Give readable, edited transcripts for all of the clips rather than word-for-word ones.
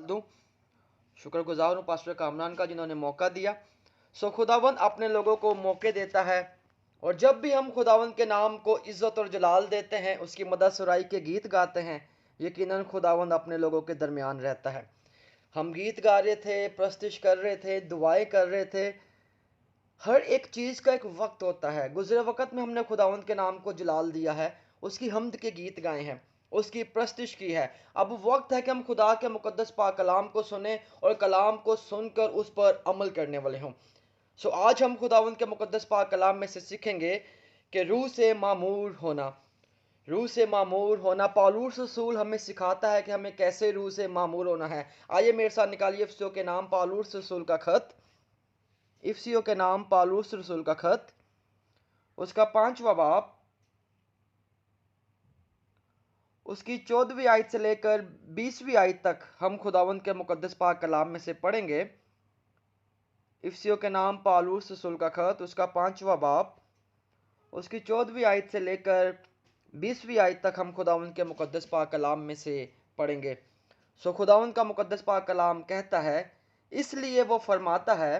दूं। शुक्रगुजार हूँ पास्टर कामरान का जिन्होंने मौका दिया। खुदावंद अपने लोगों को मौके देता है, और जब भी हम खुदावंद के नाम को इज्जत और जलाल देते हैं, उसकी मदद सुराई के गीत गाते हैं, यकीनन खुदावंद अपने लोगों के दरमियान रहता है। हम गीत गा रहे थे, प्रस्तुत कर रहे थे, दुआएं कर रहे थे। हर एक चीज़ का एक वक्त होता है। गुजरे वक्त में हमने खुदावंद के नाम को जलाल दिया है, उसकी हमद के गीत गाए हैं, उसकी प्रस्तिश की है। अब वक्त है कि हम खुदा के मुकद्दस पाक कलाम को सुने और कलाम को सुनकर उस पर अमल करने वाले हों। आज हम खुदावंद के मुकद्दस पाक कलाम में से सीखेंगे कि रूह से मामूर होना। रूह से मामूर होना, पौलुस रसूल हमें सिखाता है कि हमें कैसे रूह से मामूर होना है। आइए मेरे साथ निकालिए इफिसियों के नाम पौलुस रसूल का खत, इफिसियों के नाम पौलुस रसूल का खत, उसका 5वां बाब, उसकी 14वीं आयत से लेकर 20वीं आयत तक हम खुदावंद के मुकद्दस पाक कलाम में से पढ़ेंगे। इफिसियों के नाम पौलुस रसूल का खत, उसका 5वां बाब, उसकी 14वीं आयत से लेकर 20वीं आयत तक हम खुदावंद के मुकद्दस पाक कलाम में से पढ़ेंगे। खुदावंद का मुकद्दस पाक कलाम कहता है, इसलिए वो फरमाता है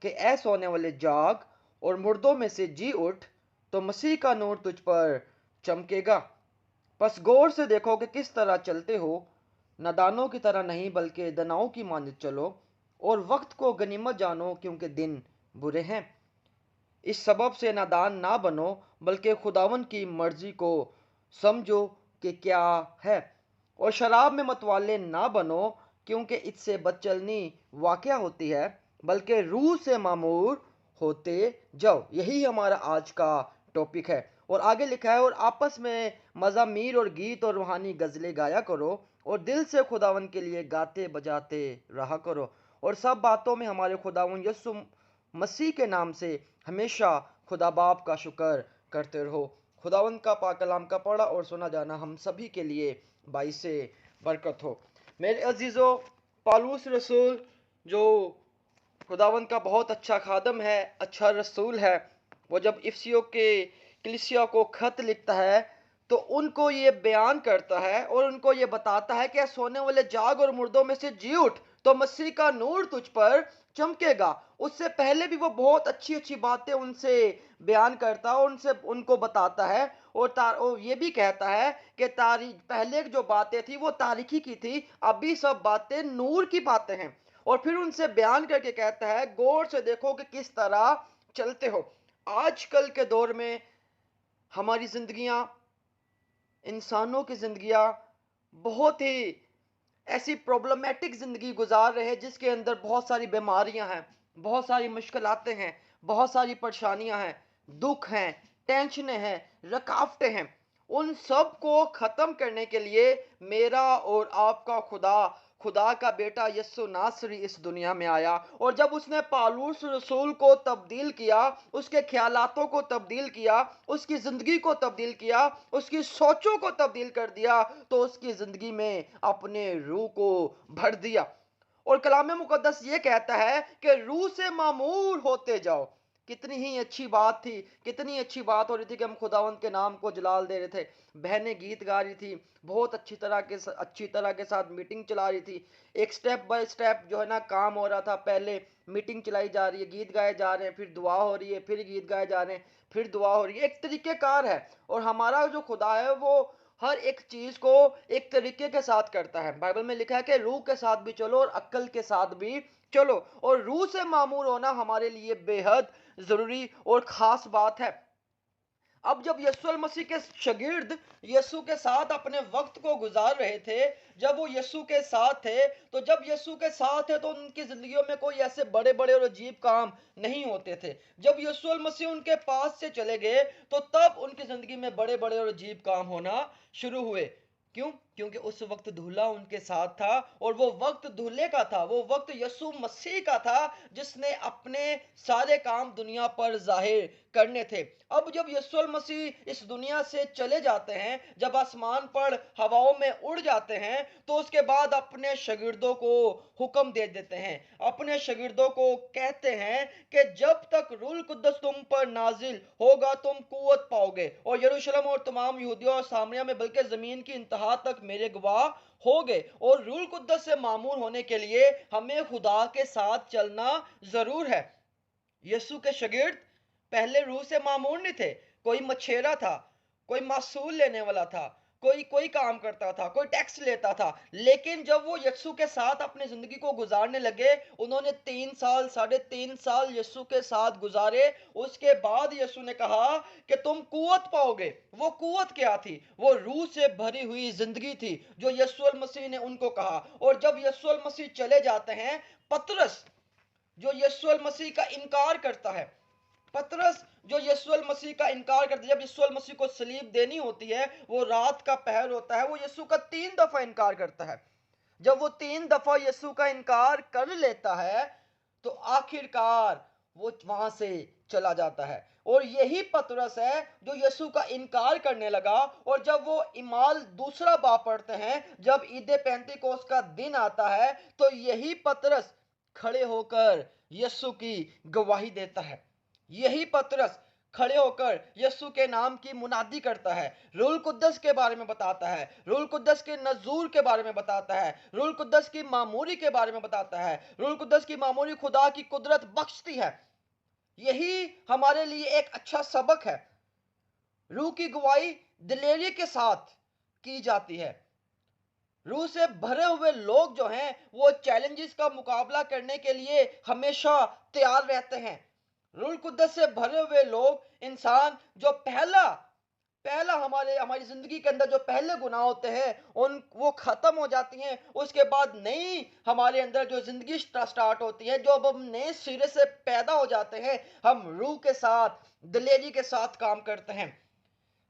कि ऐ सोने वाले जाग और मुर्दों में से जी उठ, तो मसीह का नूर तुझ पर चमकेगा। बस गौर से देखो कि किस तरह चलते हो, नादानों की तरह नहीं बल्कि दनाओं की मानित चलो, और वक्त को गनीमत जानो क्योंकि दिन बुरे हैं। इस सबब से नादान ना बनो बल्कि खुदावन की मर्जी को समझो कि क्या है, और शराब में मतवाले ना बनो क्योंकि इससे बदचलनी वाक़या होती है, बल्कि रूह से मामूर होते जाओ। यही हमारा आज का टॉपिक है। और आगे लिखा है, और आपस में मज़ामीर और गीत और रूहानी गज़लें गाया करो, और दिल से खुदावन के लिए गाते बजाते रहा करो, और सब बातों में हमारे खुदावन यीशु मसीह के नाम से हमेशा खुदा बाप का शुक्र करते रहो। खुदावंद का पाक कलाम का पढ़ा और सुना जाना हम सभी के लिए बाइस बरकत हो। मेरे अजीज़ों, पौलुस रसूल जो खुदावंद का बहुत अच्छा खादम है, अच्छा रसूल है, वो जब इफिसियों के कलीसिया को खत लिखता है तो उनको ये बयान करता है और उनको ये बताता है कि सोने वाले जाग और मुर्दों में से जी उठ, तो मसीह का नूर तुझ पर चमकेगा। उससे पहले भी वो बहुत अच्छी अच्छी बातें उनसे बयान करता है, उनसे उनको बताता है, और ये भी कहता है कि पहले जो बातें थी वो तारीखी की थी, अभी सब बातें नूर की बातें हैं। और फिर उनसे बयान करके कहता है, गौर से देखो कि किस तरह चलते हो। आजकल के दौर में हमारी जिंदगियां, इंसानों की जिंदगियां बहुत ही ऐसी प्रॉब्लमेटिक ज़िंदगी गुजार रहे हैं जिसके अंदर बहुत सारी बीमारियां हैं, बहुत सारी मुश्किलातें हैं, बहुत सारी परेशानियां हैं, दुख हैं, टेंशनें हैं, रकावटें हैं। उन सब को ख़त्म करने के लिए मेरा और आपका खुदा, खुदा का बेटा यस्सु नासरी इस दुनिया में आया, और जब उसने पौलुस रसूल को तब्दील किया, उसके ख्यालातों को तब्दील किया, उसकी ज़िंदगी को तब्दील किया, उसकी सोचों को तब्दील कर दिया, तो उसकी ज़िंदगी में अपने रूह को भर दिया। और कलाम मुकद्दस ये कहता है कि रूह से मामूर होते जाओ। कितनी ही अच्छी बात थी, कितनी अच्छी बात हो रही थी कि हम खुदावंद के नाम को जलाल दे रहे थे, बहनें गीत गा रही थी, बहुत अच्छी तरह के साथ मीटिंग चला रही थी। एक स्टेप बाय स्टेप जो है ना काम हो रहा था। पहले मीटिंग चलाई जा रही है, गीत गाए जा रहे हैं, फिर दुआ हो रही है, फिर गीत गाए जा रहे हैं, फिर दुआ हो रही है। एक तरीकेकार है, और हमारा जो खुदा है वो हर एक चीज को एक तरीके के साथ करता है। बाइबल में लिखा है कि रूह के साथ भी चलो और अक्ल के साथ भी चलो, और रूह से मामूर होना हमारे लिए बेहद जरूरी और खास बात है। अब जब यीशु मसीह के शागिर्द यीशु के साथ अपने वक्त को गुजार रहे थे, जब वो यीशु के साथ थे, तो जब यीशु के साथ थे तो उनकी जिंदगियों में कोई ऐसे बड़े बड़े और अजीब काम नहीं होते थे। जब यीशु मसीह उनके पास से चले गए तो तब उनकी जिंदगी में बड़े बड़े और अजीब काम होना शुरू हुए। क्यों? क्योंकि उस वक्त दूल्हा उनके साथ था, और वो वक्त दूल्हे का था, वो वक्त यीशु मसीह का था जिसने अपने सारे काम दुनिया पर जाहिर करने थे। अब जब यीशु मसीह इस दुनिया से चले जाते हैं, जब आसमान पर हवाओं में उड़ जाते हैं, तो उसके बाद अपने शागिर्दों को हुक्म दे देते हैं, अपने शागिर्दों को कहते हैं कि जब तक रूह कुद्दस तुम पर नाजिल होगा तुम कुव्वत पाओगे, और यरूशलेम और तमाम यहूदिया और सामरिया में बल्कि जमीन की इंतहा तक तक मेरे गवाह हो गए। और रूह कुद्दस से मामूर होने के लिए हमें खुदा के साथ चलना जरूर है। यीशु के शागिर्द पहले रूह से मामूर नहीं थे। कोई मछेरा था, कोई मासूल लेने वाला था, कोई कोई काम करता था, कोई टैक्स लेता था। लेकिन जब वो यीशु के साथ अपनी जिंदगी को गुजारने लगे, उन्होंने 3 साल 3.5 साल यीशु के साथ गुजारे। उसके बाद यीशु ने कहा कि तुम कुव्वत पाओगे। वो कुव्वत क्या थी? वो रूह से भरी हुई जिंदगी थी जो यीशु मसीह ने उनको कहा। और जब यीशु मसीह चले जाते हैं, पतरस जो यीशु मसीह का इनकार करता है, पतरस जो यीशु मसीह का इनकार करता है, जब यीशु मसीह को सलीब देनी होती है, वो रात का पहर होता है, वो यीशु का 3 दफा इनकार करता है। जब वो 3 दफा यीशु का इनकार कर लेता है, तो आखिरकार वो वहां से चला जाता है। और यही पतरस है जो यीशु का इनकार करने लगा। और जब वो इमाल दूसरा बाब पढ़ते हैं, जब ईद पेंतीकोस्त का दिन आता है, तो यही पतरस खड़े होकर यीशु की गवाही देता है। यही पतरस खड़े होकर यीशु के नाम की मुनादी करता है, रूह कुद्दस के बारे में बताता है, रूह कुद्दस के नजूर के बारे में बताता है, रूह कुद्दस की मामूरी के बारे में बताता है। रूह कुद्दस की मामूरी खुदा की कुदरत बख्शती है। यही हमारे लिए एक अच्छा सबक है। रूह की गवाही दिलेरी के साथ की जाती है। रूह से भरे हुए लोग जो हैं, वो चैलेंजेस का मुकाबला करने के लिए हमेशा तैयार रहते हैं। रूह कुद्दस से भरे हुए लोग, इंसान जो पहला पहला हमारी जिंदगी के अंदर जो पहले गुनाह होते हैं, उन वो खत्म हो जाती हैं। उसके बाद नई हमारे अंदर जो जिंदगी स्टार्ट होती है, जो अब हम नए सिरे से पैदा हो जाते हैं, हम रूह के साथ दिलेरी के साथ काम करते हैं।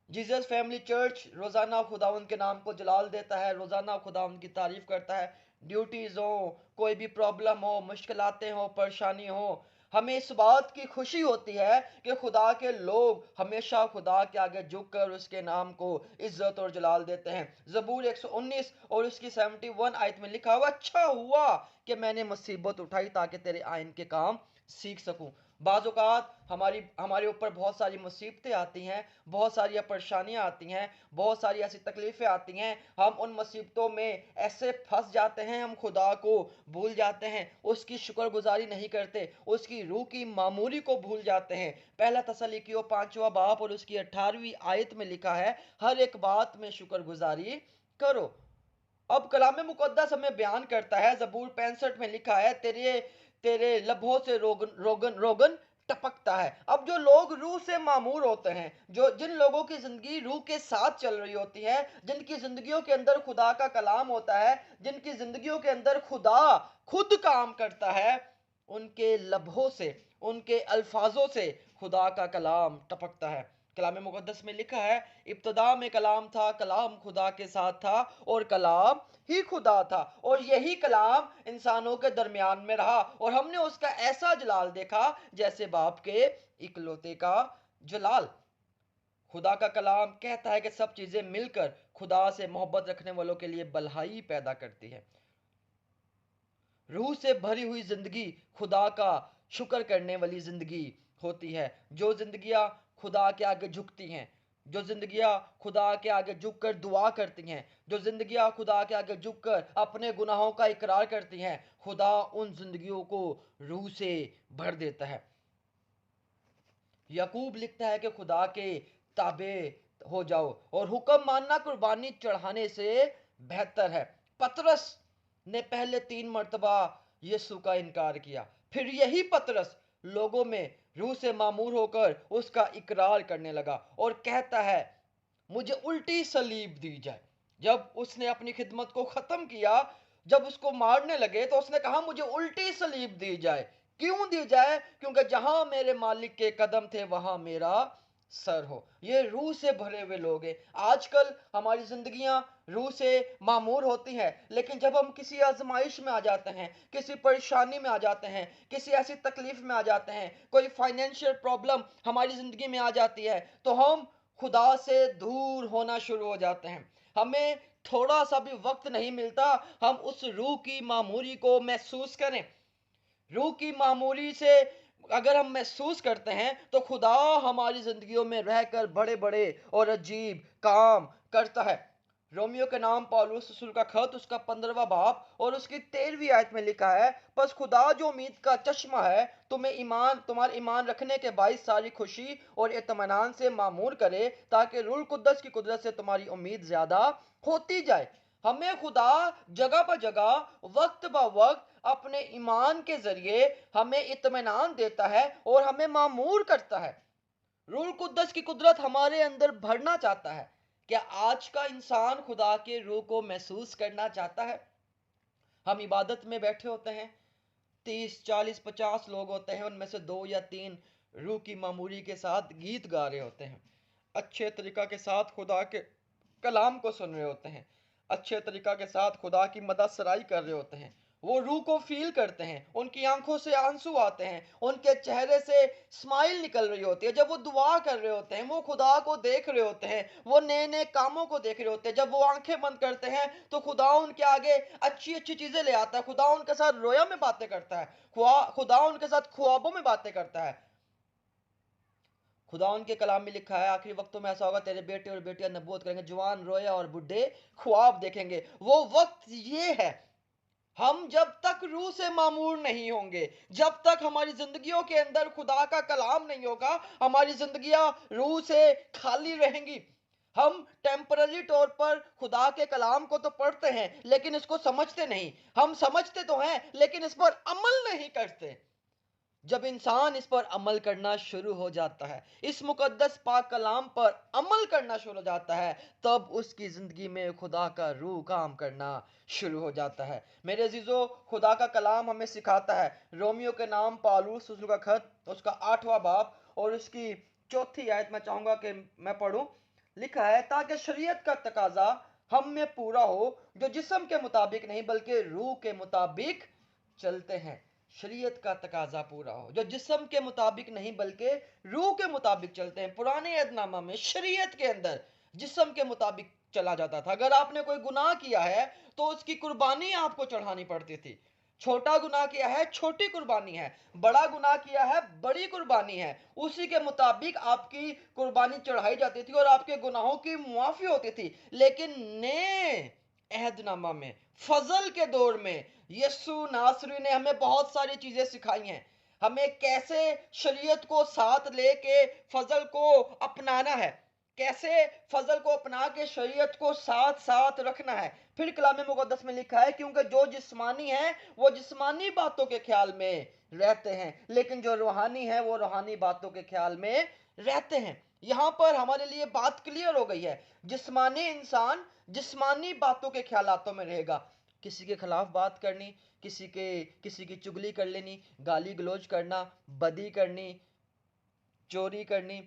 जीसस फैमिली चर्च रोजाना खुदावंद के नाम को जलाल देता है, रोजाना खुदावंद की तारीफ करता है। ड्यूटीज हो, कोई भी प्रॉब्लम हो, मुश्किलातें हो, परेशानी हो, हमें इस बात की खुशी होती है कि खुदा के लोग हमेशा खुदा के आगे झुककर उसके नाम को इज्जत और जलाल देते हैं। जबूर 119 और उसकी 71 आयत में लिखा हुआ, अच्छा हुआ कि मैंने मुसीबत उठाई ताकि तेरे आइन के काम सीख सकूं। बाज़ औक़ात हमारे ऊपर बहुत सारी मुसीबतें आती हैं, बहुत सारी परेशानियां आती हैं, बहुत सारी ऐसी तकलीफें आती हैं। हम उन मुसीबतों में ऐसे फंस जाते हैं, हम खुदा को भूल जाते हैं, उसकी शुक्रगुजारी नहीं करते, उसकी रूह की मामूरी को भूल जाते हैं। पहला तसल्लीकियों 5वां बाब और उसकी 18वीं आयत में लिखा है, हर एक बात में शुक्रगुजारी करो। अब कलाम मुकद्दस हमें बयान करता है, जबूर 65 में लिखा है, तेरे तेरे लबों से रोगन रोगन रोगन टपकता है। अब जो लोग रूह से मामूर होते हैं, जिन लोगों की जिंदगी रूह के साथ चल रही होती है, जिनकी जिंदगियों के अंदर खुदा का कलाम होता है, जिनकी जिंदगियों के अंदर खुदा खुद काम करता है, उनके लबों से, उनके अल्फाजों से खुदा का कलाम टपकता है। कलाम मुकद्दस में लिखा है, इब्तदा में कलाम था, कलाम खुदा के साथ था और कलाम ही खुदा था, और यही कलाम इंसानों के दरमियान में रहा, और हमने उसका ऐसा जलाल देखा जैसे बाप के इकलौते का जलाल। खुदा का कलाम कहता है कि सब चीजें मिलकर खुदा से मोहब्बत रखने वालों के लिए भलाई पैदा करती है। रूह से भरी हुई जिंदगी खुदा का शुक्र करने वाली जिंदगी होती है। जो जिंदगियां खुदा के आगे झुकती हैं, जो जिंदगियां खुदा के आगे झुककर दुआ करती हैं, जो जिंदगियां खुदा के आगे झुककर अपने गुनाहों का इकरार करती हैं, खुदा उन जिंदगियों को रूह से भर देता है। याकूब लिखता है कि खुदा के ताबे हो जाओ और हुक्म मानना कुर्बानी चढ़ाने से बेहतर है। पतरस ने पहले 3 मर्तबा यीशु का इनकार किया, फिर यही पतरस लोगों में रूह से मामूर होकर उसका इकरार करने लगा और कहता है, मुझे उल्टी सलीब दी जाए। जब उसने अपनी खिदमत को खत्म किया, जब उसको मारने लगे, तो उसने कहा, मुझे उल्टी सलीब दी जाए। क्यों दी जाए? क्योंकि जहां मेरे मालिक के कदम थे वहां मेरा सर हो। ये रूह से भरे हुए लोग हैं। आजकल हमारी जिंदगियां रूह से मामूर होती हैं, लेकिन जब हम किसी आजमाइश में आ जाते हैं, किसी परेशानी में आ जाते हैं, किसी ऐसी तकलीफ में आ जाते हैं, कोई फाइनेंशियल प्रॉब्लम हमारी जिंदगी में आ जाती है, तो हम खुदा से दूर होना शुरू हो जाते हैं। हमें थोड़ा सा भी वक्त नहीं मिलता हम उस रूह की मामूरी को महसूस करें। रूह की मामूली से अगर हम महसूस करते हैं, तो खुदा हमारी जिंदगियों में रहकर बड़े बड़े और अजीब काम करता है। रोमियो के नाम पौलुस रसूल का खत उसका 15वां बाब और उसकी 13वीं आयत में लिखा है, बस खुदा जो उम्मीद का चश्मा है तुम्हें तुम्हारे ईमान रखने के बाईस सारी खुशी और इत्मीनान से मामूर करे, ताकि रूह कुद्दस की कुदरत से तुम्हारी उम्मीद ज्यादा होती जाए। हमें खुदा जगह पर जगह वक्त ब वक्त अपने ईमान के जरिए हमें इत्मीनान देता है और हमें मामूर करता है। रूह कुद्दस की कुदरत हमारे अंदर भरना चाहता है। क्या आज का इंसान खुदा के रूह को महसूस करना चाहता है? हम इबादत में बैठे होते हैं, 30 40 50 लोग होते हैं, उनमें से 2 या 3 रूह की मामूरी के साथ गीत गा रहे होते हैं, अच्छे तरीका के साथ खुदा के कलाम को सुन रहे होते हैं, अच्छे तरीका के साथ खुदा की मदद सराई कर रहे होते हैं, वो रूह को फील करते हैं, उनकी आंखों से आंसू आते हैं, उनके चेहरे से स्माइल निकल रही होती है, जब वो दुआ कर रहे होते हैं, वो खुदा को देख रहे होते हैं, वो नए नए कामों को देख रहे होते हैं। जब वो आंखें बंद करते हैं तो खुदा उनके आगे अच्छी अच्छी चीजें ले आता है, खुदा उनके साथ रोया में बातें करता है, खुदा उनके साथ ख्वाबों में बातें करता है। खुदा उनके कलाम में लिखा है, आखिरी वक्तों में ऐसा होगा, तेरे बेटे और बेटियां नबूवत करेंगे, जवान रोया और बुढ़े ख्वाब देखेंगे। वो वक्त ये है। हम जब तक रूह से मामूर नहीं होंगे, जब तक हमारी जिंदगियों के अंदर खुदा का कलाम नहीं होगा, हमारी जिंदगियां रूह से खाली रहेंगी। हम टेम्पररी तौर पर खुदा के कलाम को तो पढ़ते हैं लेकिन इसको समझते नहीं। हम समझते तो हैं लेकिन इस पर अमल नहीं करते। जब इंसान इस पर अमल करना शुरू हो जाता है, इस मुकद्दस पाक कलाम पर अमल करना शुरू हो जाता है, तब उसकी जिंदगी में खुदा का रूह काम करना शुरू हो जाता है। मेरे अजीजों, खुदा का कलाम हमें सिखाता है, रोमियो के नाम पौलुस रसूल का खत उसका 8वां बाब और उसकी 4थी आयत मैं चाहूंगा कि मैं पढ़ूं। लिखा है, ताकि शरीयत का तकाजा हम में पूरा हो, जो जिस्म के मुताबिक नहीं बल्कि रूह के मुताबिक चलते हैं। शरीयत का तकाजा पूरा हो, जो जिस्म के मुताबिक नहीं बल्कि रूह के मुताबिक चलते हैं। पुराने अहदनामा में शरीयत के अंदर जिस्म के मुताबिक चला जाता था। अगर आपने कोई गुनाह किया है तो उसकी कुर्बानी आपको चढ़ानी पड़ती थी। छोटा गुनाह किया है, छोटी कुर्बानी है। बड़ा गुनाह किया है, बड़ी कुर्बानी है। उसी के मुताबिक आपकी कुर्बानी चढ़ाई जाती थी और आपके गुनाहों की मुआफी होती थी। लेकिन नए अहदनामा में, फजल के दौर में, यीशु नासरी ने हमें बहुत सारी चीजें सिखाई हैं। हमें कैसे शरीयत को साथ लेके फजल को अपनाना है, कैसे फजल को अपना के शरीयत को साथ साथ रखना है। फिर कलाम मुकद्दस में लिखा है, क्योंकि जो जिस्मानी है वो जिस्मानी बातों के ख्याल में रहते हैं, लेकिन जो रूहानी है वो रूहानी बातों के ख्याल में रहते हैं। यहां पर हमारे लिए बात क्लियर हो गई है। जिस्मानी इंसान जिस्मानी बातों के ख्यालातों में रहेगा। किसी के खिलाफ बात करनी, किसी की चुगली कर लेनी, गाली गलौज करना, बदी करनी, चोरी करनी,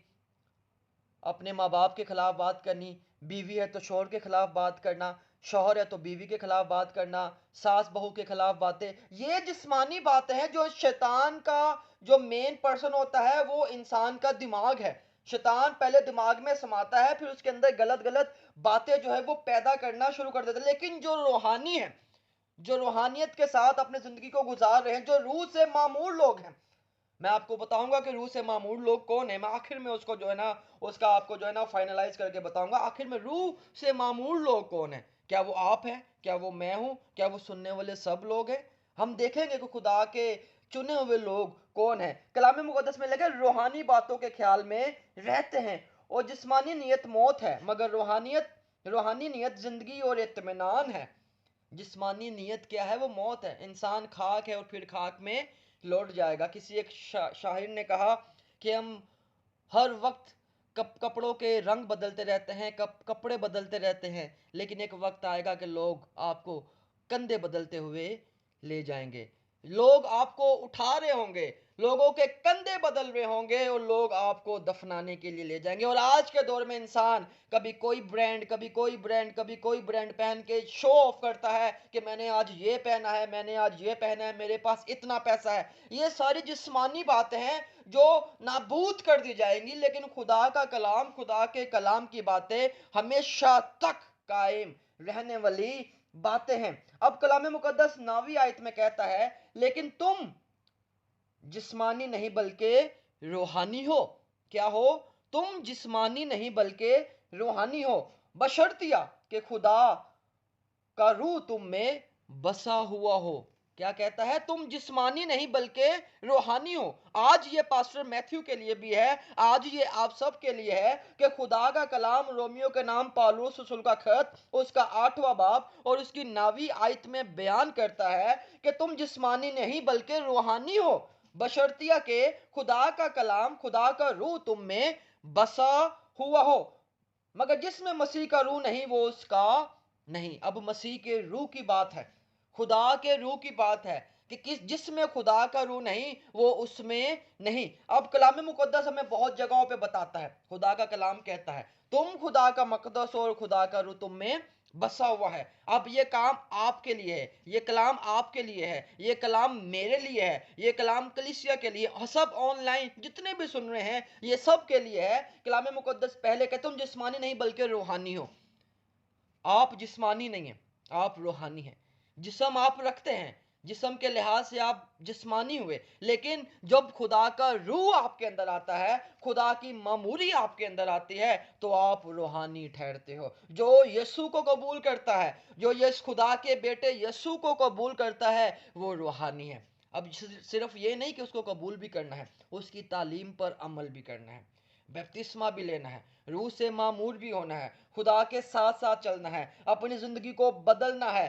अपने माँ बाप के खिलाफ बात करनी, बीवी है तो शौहर के खिलाफ बात करना, शौहर है तो बीवी के खिलाफ बात करना, सास बहू के खिलाफ बातें, ये जिस्मानी बातें हैं। जो शैतान का जो मेन पर्सन होता है वो इंसान का दिमाग है। शैतान पहले दिमाग में समाता है, फिर उसके अंदर गलत गलत बातें जो है वो पैदा करना शुरू कर देता है। लेकिन जो रूहानी है, जो रूहानियत के साथ अपने जिंदगी को गुजार रहे हैं, जो रूह से मामूर लोग हैं, मैं आपको बताऊंगा कि रूह से मामूर लोग कौन है। मैं आखिर में उसको जो है ना, उसका आपको जो है ना फाइनलाइज करके बताऊंगा। आखिर में रूह से मामूर लोग कौन है? क्या वो आप हैं? क्या वो मैं हूं? क्या वो सुनने वाले सब लोग हैं? हम देखेंगे कि खुदा के चुने हुए लोग कौन है। कलाम मुकद्दस में लिखा है, रूहानी बातों के ख्याल में रहते हैं। और जिस्मानी नियत मौत है, मगर रूहानी नियत जिंदगी और इत्मीनान है। जिस्मानी नियत क्या है? वो मौत है। इंसान खाक है और फिर खाक में लौट जाएगा। किसी एक शाहिर ने कहा कि हम हर वक्त कपड़ों के रंग बदलते रहते हैं, कपड़े बदलते रहते हैं, लेकिन एक वक्त आएगा कि लोग आपको कंधे बदलते हुए ले जाएंगे। लोग आपको उठा रहे होंगे, लोगों के कंधे बदल रहे होंगे और लोग आपको दफनाने के लिए ले जाएंगे। और आज के दौर में इंसान कभी कोई ब्रांड, कभी कोई ब्रांड, कभी कोई ब्रांड पहन के शो ऑफ करता है कि मैंने आज ये पहना है, मैंने आज ये पहना है, मेरे पास इतना पैसा है। ये सारी जिस्मानी बातें हैं जो नाबूद कर दी जाएंगी, लेकिन खुदा का कलाम, खुदा के कलाम की बातें हमेशा तक कायम रहने वाली बातें हैं। अब कलाम मुकद्दस 9वीं आयत में कहता है, लेकिन तुम जिस्मानी नहीं बल्कि रूहानी हो। क्या हो? तुम जिस्मानी नहीं बल्कि रूहानी हो, बशर्तिया کہ خدا کا روح تم میں بسا ہوا ہو. کیا کہتا ہے؟ تم جسمانی نہیں بلکہ روحانی ہو. آج یہ پاسٹر میتھیو کے لیے بھی ہے، آج یہ آپ سب کے لیے ہے کہ خدا کا کلام رومیو کے نام پالوس رسول کا خط اس کا 8واں باب اور اس کی 9ویں آیت میں بیان کرتا ہے کہ تم جسمانی نہیں بلکہ روحانی ہو، بشرطیہ کہ خدا کا کلام، خدا کا روح تم میں بسا ہوا ہو. مگر جس میں مسیح کا روح نہیں وہ اس کا نہیں. اب مسیح کے روح کی بات ہے، خدا کے روح کی بات ہے کہ جس میں خدا کا روح نہیں وہ اس میں نہیں. اب کلام مقدس ہمیں بہت جگہوں پہ بتاتا ہے، خدا کا کلام کہتا ہے تم خدا کا مقدس اور خدا کا روح تم میں بسا ہوا ہے. اب یہ کام آپ کے لیے ہے، یہ کلام آپ کے لیے ہے، یہ کلام میرے لیے ہے، یہ کلام کلیسیا کے لیے، سب آن لائن جتنے بھی سن رہے ہیں یہ سب کے لیے ہے. کلام مقدس پہلے کہ تم جسمانی نہیں بلکہ روحانی ہو. آپ جسمانی نہیں ہیں، آپ روحانی ہیں. جسم آپ رکھتے ہیں، جسم کے لحاظ سے آپ جسمانی ہوئے، لیکن جب خدا کا روح آپ کے اندر آتا ہے، خدا کی معموری آپ کے اندر آتی ہے تو آپ روحانی ٹھہرتے ہو. جو یسوع کو قبول کرتا ہے، جو خدا کے بیٹے یسوع کو قبول کرتا ہے وہ روحانی ہے. اب صرف یہ نہیں کہ اس کو قبول بھی کرنا ہے، اس کی تعلیم پر عمل بھی کرنا ہے، بپتسمہ بھی لینا ہے، روح سے معمور بھی ہونا ہے، خدا کے ساتھ ساتھ چلنا ہے، اپنی زندگی کو بدلنا ہے.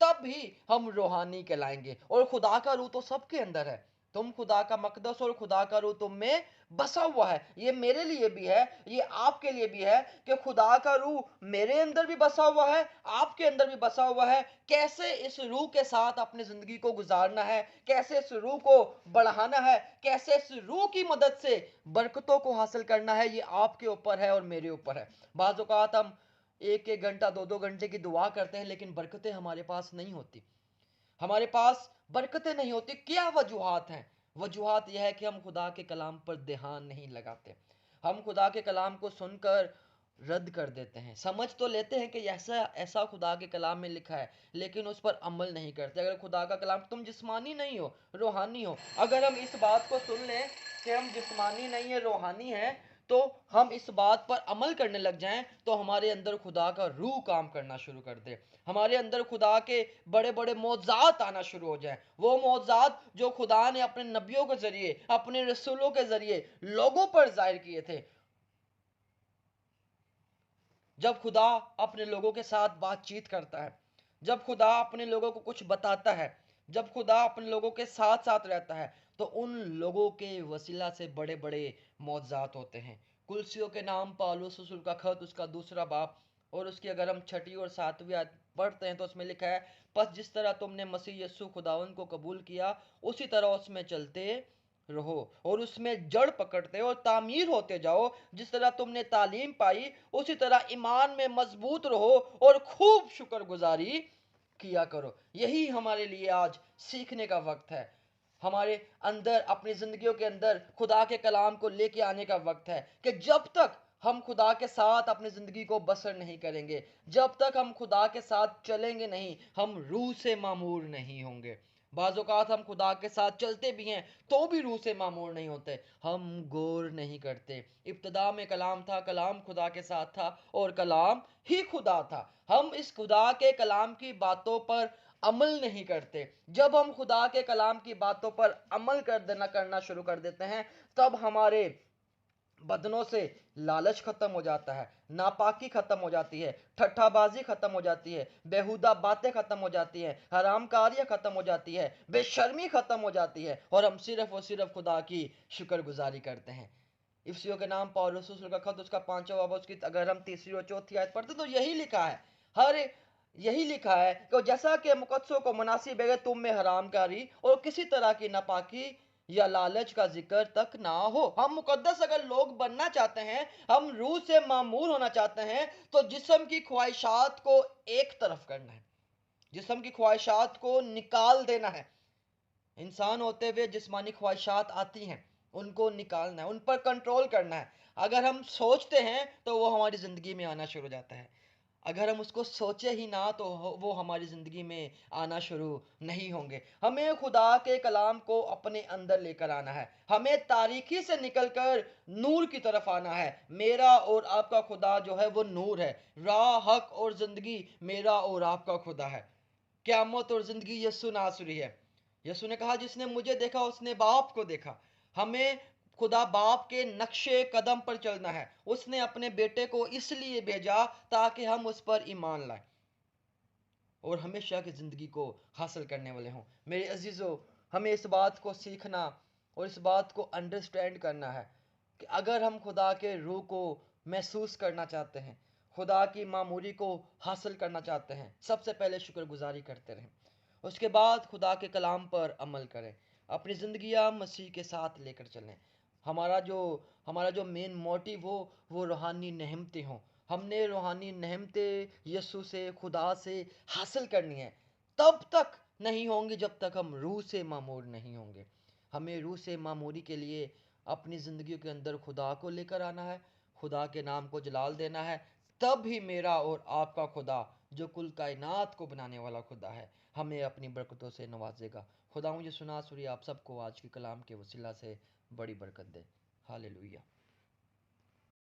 تب ہی ہم روحانی کہلائیں گے. اور خدا کا روح تو سب کے اندر ہے. تم خدا کا مقدس اور خدا کا روح تم میں بسا ہوا ہے. یہ میرے لیے بھی ہے، یہ آپ کے لیے بھی ہے کہ خدا کا روح میرے اندر بھی بسا ہوا ہے، آپ کے اندر بھی بسا ہوا ہے. کیسے اس روح کے ساتھ اپنی زندگی کو گزارنا ہے، کیسے اس روح کو بڑھانا ہے، کیسے اس روح کی مدد سے برکتوں کو حاصل کرنا ہے، یہ آپ کے اوپر ہے اور میرے اوپر ہے. بعض اوقات ہم 1 گھنٹہ 2 گھنٹے کی دعا کرتے ہیں لیکن برکتیں ہمارے پاس نہیں ہوتی. ہمارے پاس برکتیں نہیں ہوتی. کیا وجوہات ہیں؟ وجوہات یہ ہے کہ ہم خدا کے کلام پر دھیان نہیں لگاتے. ہم خدا کے کلام کو سن کر رد کر دیتے ہیں، سمجھ تو لیتے ہیں کہ ایسا خدا کے کلام میں لکھا ہے لیکن اس پر عمل نہیں کرتے. اگر خدا کا کلام تم جسمانی نہیں ہو روحانی ہو، اگر ہم اس بات کو سن لیں کہ ہم جسمانی نہیں ہیں روحانی ہیں تو ہم اس بات پر عمل کرنے لگ جائیں تو ہمارے اندر خدا کا روح کام کرنا شروع کر دے، ہمارے اندر خدا کے بڑے بڑے معجزات آنا شروع ہو جائیں. وہ معجزات جو خدا نے اپنے نبیوں کے ذریعے، اپنے رسولوں کے ذریعے لوگوں پر ظاہر کیے تھے. جب خدا اپنے لوگوں کے ساتھ بات چیت کرتا ہے، جب خدا اپنے لوگوں کو کچھ بتاتا ہے، جب خدا اپنے لوگوں کے ساتھ ساتھ رہتا ہے تو ان لوگوں کے وسیلہ سے بڑے بڑے معجزات ہوتے ہیں. کلسیوں کے نام پالوس رسول کا خط اس کا 2 باب اور اس کی اگر ہم 6 اور 7 آیت پڑھتے ہیں تو اس میں لکھا ہے پس جس طرح تم نے مسیح یسوع خداوند کو قبول کیا اسی طرح اس میں چلتے رہو اور اس میں جڑ پکڑتے اور تعمیر ہوتے جاؤ. جس طرح تم نے تعلیم پائی اسی طرح ایمان میں مضبوط رہو اور خوب شکر گزاری کیا کرو. یہی ہمارے لیے آج سیکھنے کا وقت ہے. ہمارے اندر اپنی زندگیوں کے اندر خدا کے کلام کو لے کے آنے کا وقت ہے کہ جب تک ہم خدا کے ساتھ اپنی زندگی کو بسر نہیں کریں گے، جب تک ہم خدا کے ساتھ چلیں گے نہیں، ہم روح سے معمور نہیں ہوں گے. بعض اوقات ہم خدا کے ساتھ چلتے بھی ہیں تو بھی روح سے معمور نہیں ہوتے، ہم غور نہیں کرتے. ابتدا میں کلام تھا، کلام خدا کے ساتھ تھا اور کلام ہی خدا تھا. ہم اس خدا کے کلام کی باتوں پر عمل نہیں کرتے. جب ہم خدا کے کلام کی باتوں پر عمل کرنا شروع کر دیتے ہیں تب ہمارے بدنوں سے لالچ ختم ہو جاتا ہے، ناپاکی ختم ہو جاتی ہے، ٹھٹھا بازی ختم ہو جاتی ہے، بیہودہ باتیں ختم ہو جاتی ہیں، حرام کاریاں ختم ہو جاتی ہے، بے شرمی ختم ہو جاتی ہے اور ہم صرف اور صرف خدا کی شکر گزاری کرتے ہیں. افسیوں کے نام پالوس رسول کا خط اس کا 5واں باب اس کی اگر ہم 3 اور 4 آیت پڑھتے تو یہی لکھا ہے، یہی لکھا ہے کہ جیسا کہ مقدسوں کو مناسب ہے تم میں حرام کاری اور کسی طرح کی ناپاکی یا لالچ کا ذکر تک نہ ہو. ہم مقدس اگر لوگ بننا چاہتے ہیں، ہم روح سے معمور ہونا چاہتے ہیں تو جسم کی خواہشات کو ایک طرف کرنا ہے، جسم کی خواہشات کو نکال دینا ہے. انسان ہوتے ہوئے جسمانی خواہشات آتی ہیں، ان کو نکالنا ہے، ان پر کنٹرول کرنا ہے. اگر ہم سوچتے ہیں تو وہ ہماری زندگی میں آنا شروع ہو جاتا ہے. اگر ہم اس کو سوچے ہی نہ تو وہ ہماری زندگی میں آنا شروع نہیں ہوں گے۔ ہمیں خدا کے کلام کو اپنے اندر لے کر آنا ہے، ہمیں تاریکی سے نکل کر نور کی طرف آنا ہے۔ میرا اور آپ کا خدا جو ہے وہ نور ہے، راہ، حق اور زندگی میرا اور آپ کا خدا ہے۔ قیامت اور زندگی یسوع ناصری ہے۔ یسوع نے کہا جس نے مجھے دیکھا اس نے باپ کو دیکھا۔ ہمیں خدا باپ کے نقشے قدم پر چلنا ہے۔ اس نے اپنے بیٹے کو اس لیے بھیجا تاکہ ہم اس پر ایمان لائیں اور ہمیشہ کی زندگی کو حاصل کرنے والے ہوں۔ میرے عزیزو، ہمیں اس بات کو سیکھنا اور اس بات کو انڈرسٹینڈ کرنا ہے کہ اگر ہم خدا کے روح کو محسوس کرنا چاہتے ہیں، خدا کی معموری کو حاصل کرنا چاہتے ہیں، سب سے پہلے شکر گزاری کرتے رہیں، اس کے بعد خدا کے کلام پر عمل کریں، اپنی زندگیاں مسیح کے ساتھ لے کر چلیں۔ ہمارا جو ہمارا جو مین موٹیو ہو وہ روحانی نعمتیں ہوں۔ ہم نے روحانی نعمتیں یسوع سے، خدا سے حاصل کرنی ہے، تب تک نہیں ہوں گی جب تک ہم روح سے معمور نہیں ہوں گے۔ ہمیں روح سے معموری کے لیے اپنی زندگیوں کے اندر خدا کو لے کر آنا ہے، خدا کے نام کو جلال دینا ہے، تب ہی میرا اور آپ کا خدا جو کل کائنات کو بنانے والا خدا ہے ہمیں اپنی برکتوں سے نوازے گا۔ خدا مجھے سنا سوری آپ سب کو آج کے کلام کے وسیلہ سے بڑی برکت دے۔ ہاللیلویہ۔